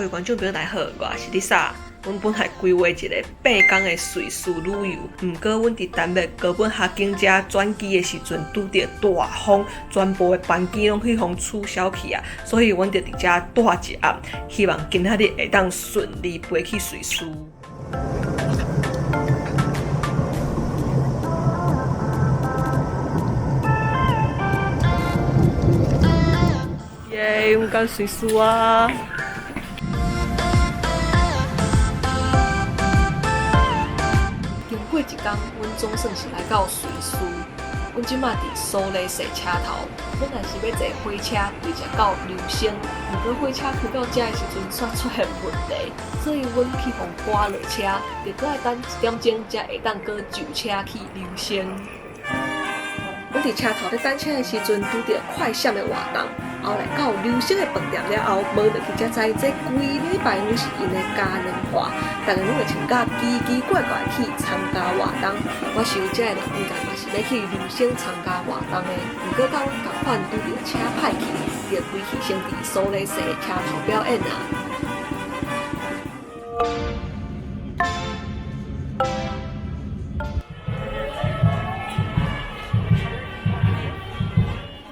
位观众朋友大家好，我是丽莎。阮本来规划一个8天的瑞士旅游，毋过阮伫丹麦高本哈根遮转机的时阵，拄着大风，全部的班机拢去互取消去啊，所以阮就伫遮待一暗，希望今仔日会当顺利飞去瑞士。耶，阮到瑞士啊！经过一天，阮总算是来到瑞士。阮即马伫苏黎世车头，本来是要坐火车直接到琉星，毋过火车开到遮的时阵煞出现问题，所以阮去互赶落车，就搁爱等1点钟才会当搁就车去琉星。阮伫车头咧等车的时阵，拄着快闪的活动，后来到琉星的饭店了后，无就去才知这规礼拜拢是因的嘉年华，大家拢会穿甲奇奇怪怪去参加活动。我想这个人应该嘛是要去琉星参加活动的，毋过甲阮同款拄着车歹去，就规气先伫苏黎世车头表演啊。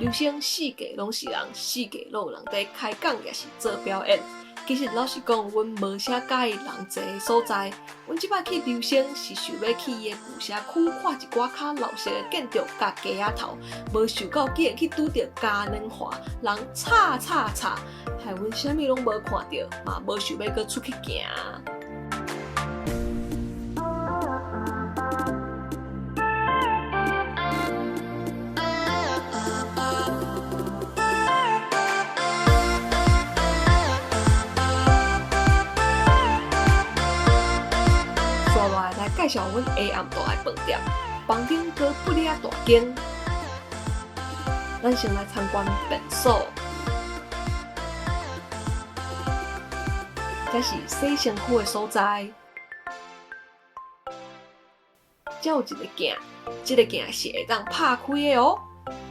琉星四界拢是人，四界拢有人在开讲，也是做表演。其实老实讲，阮无啥介意人济的所在。阮即摆去琉星是想要去伊的旧社区看一寡较老式的建筑甲街仔头，无想到竟然去拄着嘉年华，人吵，害阮啥物拢无看到，嘛无想要搁出去行。介绍阮下暗大的饭店，房间阁不哩啊大间。咱先来参观便所，这是洗身躯的所在。这有一个镜，这个镜是会当拍开的哦。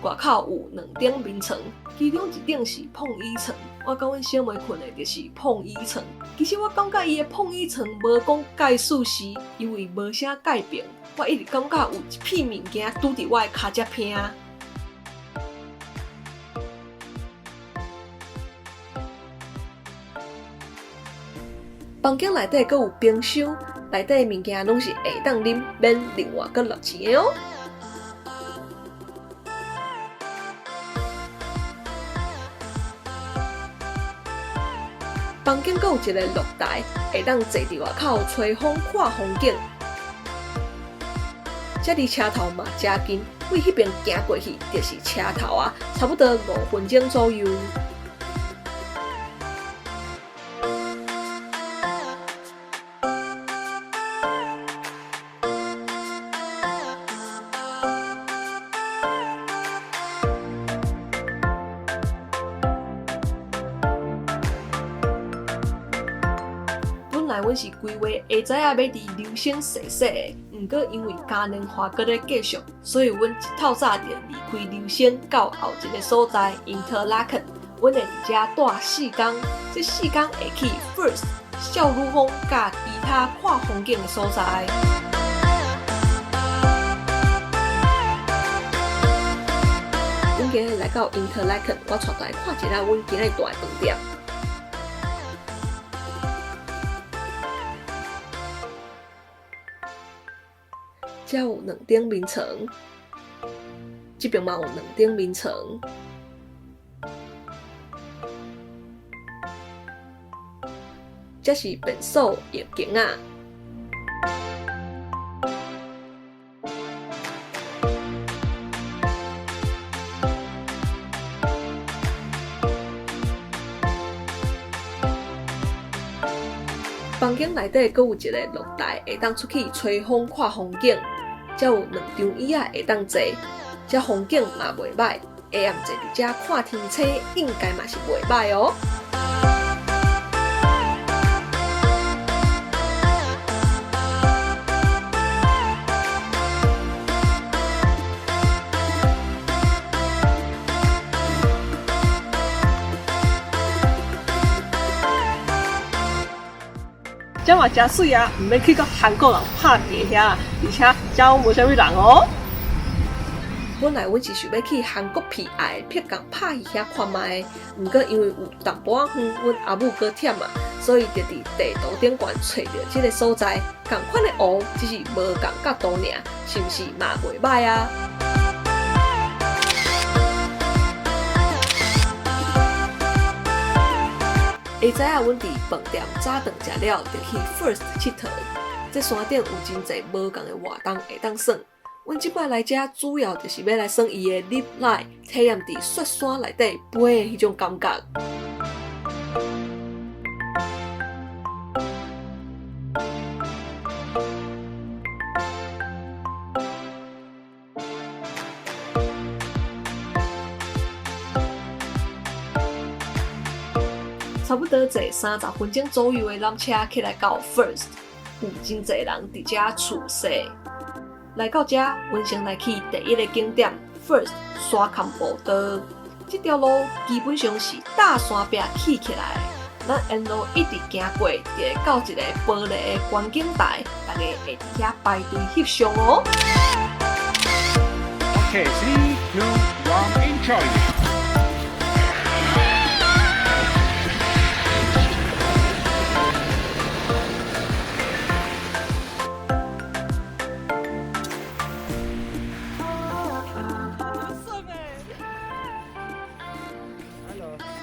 外口有2顶眠床，其中一顶是碰衣床。我甲阮小妹困的就是碰衣床。其实我感觉伊的碰衣床无讲介舒适，因为无啥盖平，我一直感觉有一片物件拄伫我的脚趾偏。房间内底阁有冰箱，内底的物件拢是会当啉，免另外阁落钱的哦。房间阁有一个露台，会当坐伫外口吹风看风景。这离车头嘛真近，为迄边行过去就是车头啊，差不多5分钟左右。阮是规划下早要伫琉星踅踅的，毋过因为嘉年华搁咧继续，所以阮一透早就离开琉星，到后一个所在 Interlaken。阮会伫遮待4天，这4天会去 First 少女峰甲其他看风景的所在。阮今日来到 Interlaken， 我带大家看一下阮今日住的饭店。遮有2顶眠床，这边嘛有2顶眠床。这是便所浴间啊。房间内底阁有一个露台，会当出去吹风看风景。才有2张椅仔会当坐，这风景嘛袂歹，下暗坐伫遮看天星，应该嘛是袂歹哦。这嘛真水啊，唔免去到韩国人拍地遐，而且这无啥物人哦。本来阮是想要去韩国皮爱撇港拍去遐看卖，毋过因为有淡薄仔远，阮阿母搁忝啊，所以就伫地图顶悬找到即个所在，共款的湖只是无共角度尔，是毋是嘛袂歹啊？下早仔，阮伫饭店早顿食了，就去 First 佚佗。这山顶有真侪无共的活动会当耍。阮即摆来遮主要就是要来耍伊的 Lip Line， 体验伫雪山内底飞的迄种感觉。差不多坐30分钟左右的缆车起来到 First， 有真侪人伫遮厝踅。来到遮，阮先来去第一个景点 First 沙坎步道。这条路基本上是大山壁起起来的，咱沿路一直行过，就会到一个玻璃的观景台，大家会伫遐排队翕相哦。Okay, 3, 2, 1, enjoy.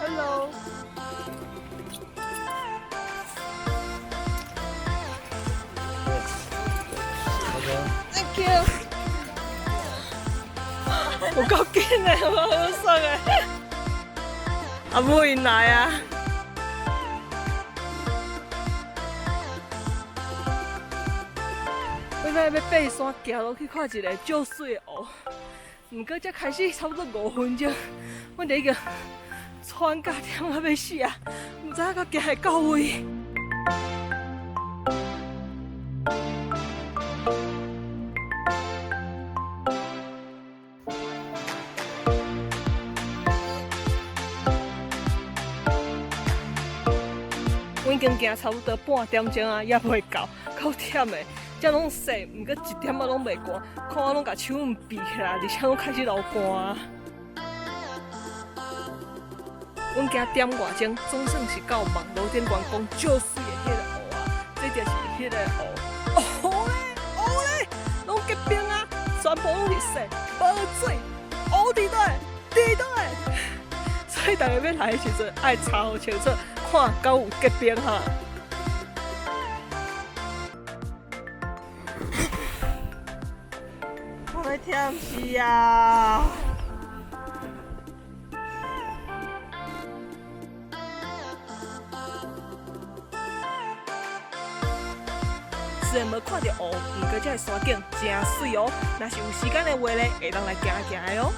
Hello。Thank you。有够紧的，有好爽的。阿母因来啊！我咱要爬山行落去看一个足水的湖，不过才开始差不多5分钟，阮就已经喘甲忝啊要死啊！唔知影到行会到位。我已经行差不多半点钟啊，也袂到，够忝的。遮拢细，毋过一点仔拢袂寒，看我拢甲手闭起来，而且拢开始流汗。阮行点外钟，总算是到网络顶观光足水的迄个湖啊！这就是迄个湖，湖咧，拢结冰啊，全部拢是雪，无水，湖伫倒，伫倒的。所以大家要来的时阵，爱查好清楚，看敢有结冰哈。我要忝死啊！虽然无看到湖，不过这个山景真水哦。若是有时间的话呢，会当来行行的哦。